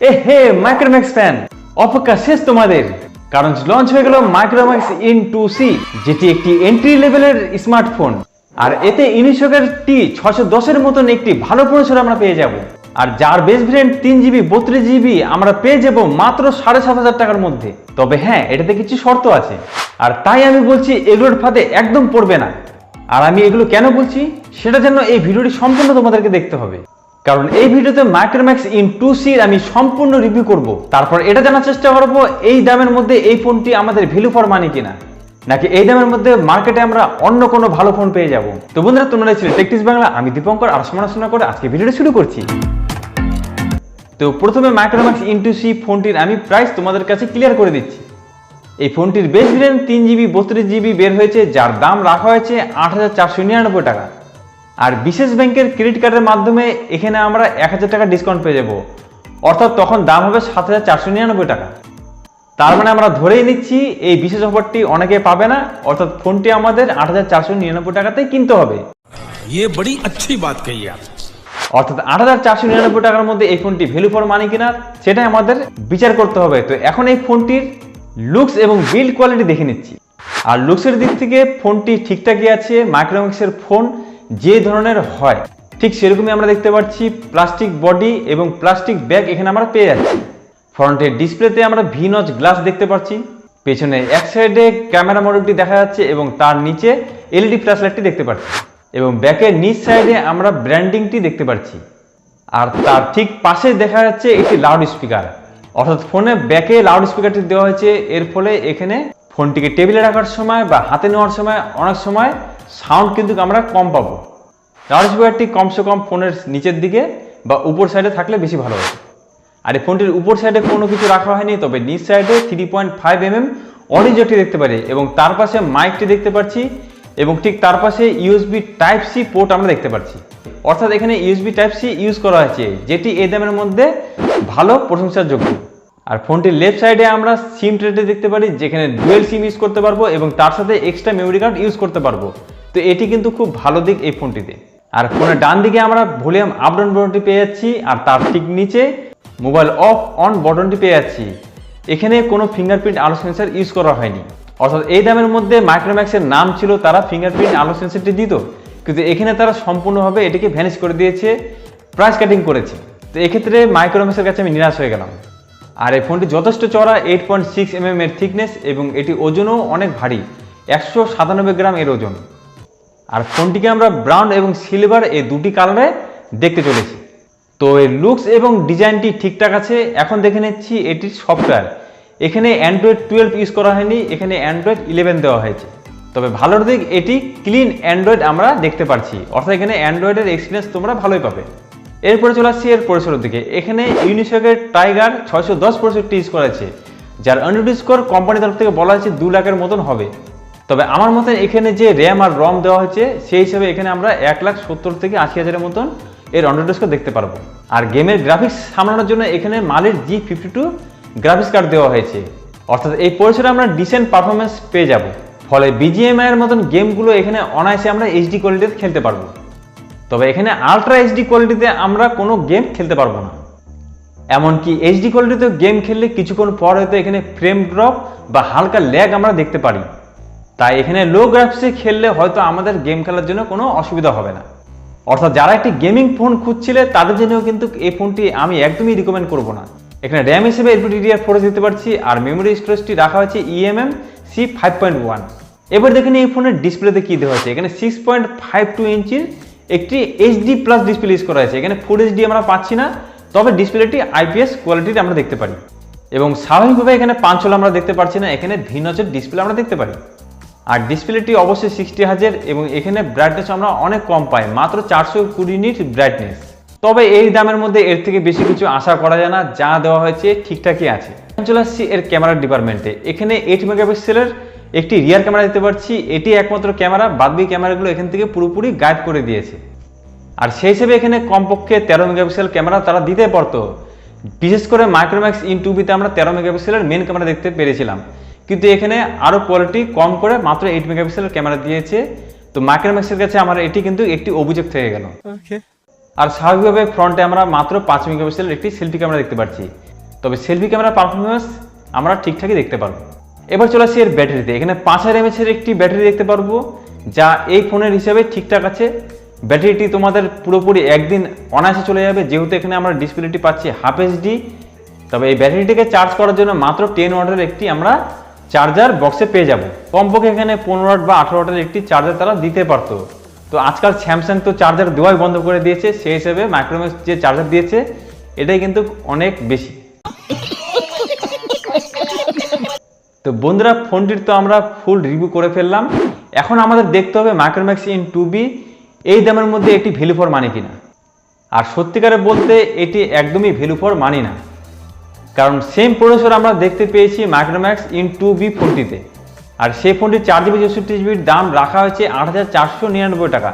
হে Micromax fan, অপেক্ষা শেষ তোমাদের, কারণ লঞ্চ হয়ে গেল মাইক্রোম্যাক্স ইন 2C, যেটি একটি এন্ট্রি লেভেলের স্মার্টফোন। আর এতে ইউনিসকের T610 মতন একটি ভালো প্রসেসর আমরা পেয়ে যাব। আর যার বেস ভেরিয়েন্ট 3GB 32GB আমরা পেয়ে যাব মাত্র 7,500 টাকার মধ্যে। তবে হ্যাঁ, এটাতে কিছু শর্ত আছে, আর তাই আমি বলছি এগুলোর ফাঁদে একদম পড়বে না। আর আমি এগুলো কেন বলছি সেটা জন্য এই ভিডিওটি সম্পূর্ণ তোমাদেরকে দেখতে হবে, কারণ এই ভিডিওতে মাইক্রোম্যাক্স ইন 2C আমি সম্পূর্ণ রিভিউ করব। তারপর এটা জানার চেষ্টা করব এই দামের মধ্যে এই ফোনটি আমাদের ভ্যালু ফর মানি কিনা, নাকি এই দামের মধ্যে মার্কেটে আমরা অন্য কোনো ভালো ফোন পেয়ে যাব। তো বন্ধুরা, তোমরা ছিল টেকটিক্স বাংলা, আমি দীপঙ্কর, আর সমালোচনা করে আজকে ভিডিওটি শুরু করছি। তো প্রথমে মাইক্রোম্যাক্স ইন 2C ফোনটির আমি প্রাইস তোমাদের কাছে ক্লিয়ার করে দিচ্ছি। এই ফোনটির বেস ভেরিয়েন্ট 3GB 32GB বের হয়েছে, যার দাম রাখা হয়েছে 8,499 টাকা। আর বিশেষ ব্যাংকের ক্রেডিট কার্ডের মাধ্যমে এখানে আমরা 1,000 টাকা ডিসকাউন্ট পেয়ে যাব, অর্থাৎ তখন দাম হবে 7,499 টাকা। তার মানে আমরা ধরেই নিচ্ছি এই বিশেষ অফারটি অনেকে পাবে না, অর্থাৎ ফোনটি আমাদের 8,499 টাকাতেই কিনতে হবে। ये बड़ी अच्छी बात कही आप। অর্থাৎ 8,499 টাকার মধ্যে এই ফোনটি ভ্যালু ফর মানি কিনা সেটাই আমাদের বিচার করতে হবে। তো এখন এই ফোনটির লুকস এবং বিল্ড কোয়ালিটি দেখে নিচ্ছি। আর লুকসের দিক থেকে ফোনটি ঠিকঠাকই আছে। মাইক্রোম্যাক্সের ফোন যে ধরনের হয় ঠিক সেরকমই আমরা দেখতে পাচ্ছি। প্লাস্টিক বডি এবং প্লাস্টিক ব্যাগ এখানে আমরা পেয়ে যাচ্ছি। ফ্রন্টের ডিসপ্লেতে আমরা ভি-নচ গ্লাস দেখতে পাচ্ছি। পেছনে এক সাইডে ক্যামেরা মডিউলটি দেখা যাচ্ছে এবং তার নিচে এলইডি ফ্ল্যাশ লাইটটি দেখতে পাচ্ছি, এবং ব্যাকের নিচ সাইডে আমরা ব্র্যান্ডিংটি দেখতে পাচ্ছি। আর তার ঠিক পাশে দেখা যাচ্ছে একটি লাউড স্পিকার, অর্থাৎ ফোনে ব্যাকে লাউড স্পিকারটি দেওয়া হয়েছে। এর ফলে এখানে ফোনটিকে টেবিলে রাখার সময় বা হাতে নেওয়ার সময় অনেক সময় সাউন্ড কিন্তু আমরা কম পাবো। লাউড স্পিকারটি কমসে কম ফোনের নিচের দিকে বা উপর সাইডে থাকলে বেশি ভালো হবে। আর এই ফোনটির উপর সাইডে কোনো কিছু রাখা হয়নি, তবে নিচ সাইডে 3.5mm অডিও জ্যাকটি দেখতে পারি, এবং তার পাশে মাইকটি দেখতে পাচ্ছি, এবং ঠিক তার পাশে ইউএসবি টাইপ সি পোর্ট আমরা দেখতে পাচ্ছি। অর্থাৎ এখানে ইউএসবি টাইপ সি ইউজ করা হয়েছে, যেটি এই দামের মধ্যে ভালো প্রশংসার যোগ্য। আর ফোনটির লেফট সাইডে আমরা সিম ট্রেটি দেখতে পারি, যেখানে ডুয়েল সিম ইউজ করতে পারবো এবং তার সাথে এক্সট্রা মেমোরি কার্ড ইউজ করতে পারবো। তো এটি কিন্তু খুব ভালো দিক এই ফোনটিতে। আর ফোনের ডান দিকে আমরা ভলিউম আপ ডাউন বাটনটি পেয়ে যাচ্ছি, আর তার ঠিক নিচে মোবাইল অফ অন বাটনটি পেয়ে যাচ্ছি। এখানে কোনো ফিঙ্গারপ্রিন্ট আলো সেন্সার ইউজ করা হয়নি, অর্থাৎ এই দামের মধ্যে মাইক্রোম্যাক্সের নাম ছিল তারা ফিঙ্গারপ্রিন্ট আলো সেন্সারটি দিত, কিন্তু এখানে তারা সম্পূর্ণভাবে এটিকে ভ্যানিশ করে দিয়েছে, প্রাইস কাটিং করেছে। তো এক্ষেত্রে মাইক্রোম্যাক্সের কাছে আমি নিরাশ হয়ে গেলাম। আর এই ফোনটি যথেষ্ট চড়া, 8.6mm এর থিকনেস, এবং এটি ওজনও অনেক ভারী, 197 গ্রাম এর ওজন। আর ফোনটিকে আমরা ব্রাউন এবং সিলভার এই দুটি কালারে দেখতে চলেছি। তো এর লুকস এবং ডিজাইনটি ঠিকঠাক আছে। এখন দেখে নিচ্ছি এটির সফটওয়্যার। এখানে অ্যান্ড্রয়েড 12 ইউজ করা হয়নি, এখানে অ্যান্ড্রয়েড 11 দেওয়া হয়েছে। তবে ভালোর দিক, এটি ক্লিন অ্যান্ড্রয়েড আমরা দেখতে পাচ্ছি, অর্থাৎ এখানে অ্যান্ড্রয়েডের এক্সপিরিয়েন্স তোমরা ভালোই পাবে। এরপরে চলে আসছি এর প্রসেসরের দিকে। এখানে ইউনিসকের টাইগার 610 প্রসেসরটি ইউজ করা হয়েছে, যার অ্যান্ড্রয়েড স্কোর কোম্পানির তরফ থেকে বলা হয়েছে 2 লাখের মতন হবে। তবে আমার মতে এখানে যে র্যাম আর রম দেওয়া হয়েছে সেই হিসাবে এখানে আমরা 1,70,000 থেকে 80,000-এর মতন এর অ্যান্ড্রয়েড স্কোর দেখতে পারবো। আর গেমের গ্রাফিক্স সামলানোর জন্য এখানে মালের G52 গ্রাফিক্স কার্ড দেওয়া হয়েছে, অর্থাৎ এই প্রসেসরে আমরা ডিসেন্ট পারফরমেন্স পেয়ে যাব। ফলে বিজিএমআই এর মতন গেমগুলো এখানে অনায়াসে আমরা এইচডি কোয়ালিটিতে খেলতে পারবো। তবে এখানে আলট্রা এইচডি কোয়ালিটিতে আমরা কোনো গেম খেলতে পারবো না। এমনকি এইচডি কোয়ালিটিতে গেম খেললে কিছুক্ষণ পর হয়তো এখানে ফ্রেম ড্রপ বা হালকা ল্যাগ আমরা দেখতে পারি। তাই এখানে লো গ্রাফিক্সে খেললে হয়তো আমাদের গেম খেলার জন্য কোনো অসুবিধা হবে না। অর্থাৎ যারা একটি গেমিং ফোন খুঁজছিলে তাদের জন্যও কিন্তু এই ফোনটি আমি একদমই রিকমেন্ড করবো না। এখানে র্যাম হিসেবে LPDDR4 দিতে পারছি, আর মেমোরি স্টোরেজটি রাখা হয়েছে eMMC 5.1। এবার দেখেন এই ফোনের ডিসপ্লেতে কি দেওয়া হয়েছে। এখানে 6.52 ইঞ্চির একটি HD+ ডিসপ্লে ইউজ করা হয়েছে। এখানে ফুল HD আমরা পাচ্ছি না, তবে ডিসপ্লেটি IPS কোয়ালিটির আমরা দেখতে পারি, এবং স্বাভাবিকভাবে এখানে পাঞ্চ হোল আমরা দেখতে পাচ্ছি না, এখানে ভি-নচের ডিসপ্লে আমরা দেখতে পারি। আর ডিসপ্লেটি অবশ্যই 60 হার্জ, এবং এখানে ব্রাইটনেস আমরা অনেক কম পাই, মাত্র 420 নিট ব্রাইটনেস। তবে এই দামের মধ্যে এর থেকে বেশি কিছু আশা করা যায় না, যা দেওয়া হয়েছে ঠিকঠাকই আছে। চলে আসছি এর ক্যামেরার ডিপার্টমেন্টে। এখানে 8 মেগাপিক্সেলের একটি রিয়ার ক্যামেরা দিতে পারছি, এটি একমাত্র ক্যামেরা, বাদবাকি ক্যামেরাগুলো এখান থেকে পুরোপুরি গায়েব করে দিয়েছে। আর সেই হিসেবে এখানে কমপক্ষে 13 মেগাপিক্সেল ক্যামেরা তারা দিতে পারতো। বিশেষ করে মাইক্রোম্যাক্স ইন 2Bতে আমরা 13 মেগাপিক্সেলের মেন ক্যামেরা দেখতে পেরেছিলাম, কিন্তু এখানে আরো কোয়ালিটি কম করে মাত্র 8 মেগাপিক্সেলের ক্যামেরা দিয়েছে। তো মাইক্রোম্যাক্সের কাছে আমার এটি কিন্তু একটি অভিযোগ থেকে গেল। আর স্বাভাবিকভাবে ফ্রন্টে আমরা মাত্র 5 মেগাপিক্সেলের একটি সেলফি ক্যামেরা দেখতে পাচ্ছি। তবে সেলফি ক্যামেরা পারফরমেন্স আমরা ঠিকঠাকই দেখতে পারবো। এবার চলে আসি এর ব্যাটারিতে। এখানে 5000 mAh একটি ব্যাটারি দেখতে পারবো, যা এই ফোনের হিসাবে ঠিকঠাক আছে। ব্যাটারিটি তোমাদের পুরোপুরি একদিন অনায়াসে চলে যাবে, যেহেতু এখানে আমরা ডিসপ্লেটি পাচ্ছি হাফ এইচডি। তবে এই ব্যাটারিটিকে চার্জ করার জন্য মাত্র 10 ওয়াটের একটি আমরা চার্জার বক্সে পেয়ে যাব। কমপক্ষে এখানে 15 ওয়াট বা 18 ওয়াটের একটি চার্জার তারা দিতে পারতো। তো আজকাল স্যামসাং তো চার্জার দেওয়াই বন্ধ করে দিয়েছে, সেই হিসেবে মাইক্রোম্যাক্স যে চার্জার দিয়েছে এটাই কিন্তু অনেক বেশি। তো বন্ধুরা, ফোনটির তো আমরা ফুল রিভিউ করে ফেললাম। এখন আমাদের দেখতে হবে মাইক্রোম্যাক্স ইন 2B এই দামের মধ্যে এটি ভ্যালু ফর মানি কিনা। আর সত্যিকারে বলতে এটি একদমই ভ্যালু ফর মানি না, কারণ সেম প্রসেসর আমরা দেখতে পেয়েছি মাইক্রোম্যাক্স ইন 2B ফোনটিতে। আর সেই ফোনটির 4GB 64GB দাম রাখা হয়েছে 8499 টাকা।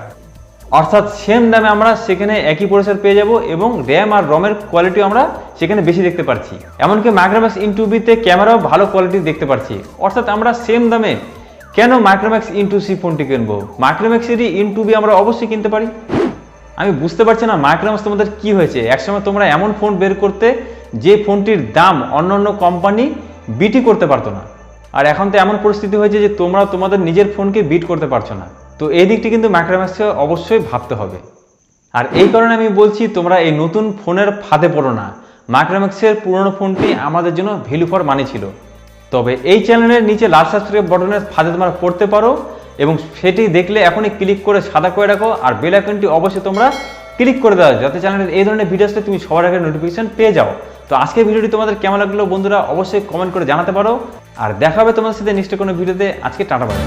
অর্থাৎ সেম দামে আমরা সেখানে একই প্রসেসর পেয়ে যাব এবং র্যাম আর রমের কোয়ালিটিও আমরা সেখানে বেশি দেখতে পাচ্ছি। এমনকি মাইক্রোম্যাক্স ইন 2B-তে ক্যামেরাও ভালো কোয়ালিটি দেখতে পাচ্ছি। অর্থাৎ আমরা সেম দামে কেন মাইক্রোম্যাক্স ইন 2C ফোনটি কিনবো? মাইক্রোম্যাক্সেরই ইন 2B আমরা অবশ্যই কিনতে পারি। আমি বুঝতে পারছি না মাইক্রোম্যাক্স তোমাদের কি হয়েছে। একসময় তোমরা এমন ফোন বের করতে যে ফোনটির দাম অন্যান্য কোম্পানি বিটই করতে পারতো না, আর এখন তো এমন পরিস্থিতি হয়েছে যে তোমরা তোমাদের নিজের ফোনকে বিট করতে পারছো না। তো এই দিকটি কিন্তু মাইক্রোম্যাক্সকে অবশ্যই ভাবতে হবে। আর এই কারণে আমি বলছি তোমরা এই নতুন ফোনের ফাঁদে পড়ো না। মাইক্রোম্যাক্সের পুরনো ফোনটি আমাদের জন্য ভ্যালু ফর মানি ছিল। তবে এই চ্যানেলের নিচে লাল সাবস্ক্রাইব বাটনের ফাঁদে তোমরা পড়তে পারো এবং সেটি দেখলে এখনই ক্লিক করে সাদা করে রাখো, আর বেল আইকনটি অবশ্যই তোমরা ক্লিক করে দাও, যাতে চ্যানেলের এই ধরনের ভিডিও আসলে তুমি সবার আগে নোটিফিকেশন পেয়ে যাও। তো আজকের ভিডিওটি তোমাদের কেমন লাগলো বন্ধুরা অবশ্যই কমেন্ট করে জানাতে পারো। আর দেখা হবে তোমাদের সাথে নেক্সট কোনো ভিডিওতে। আজকে টাটা বাই।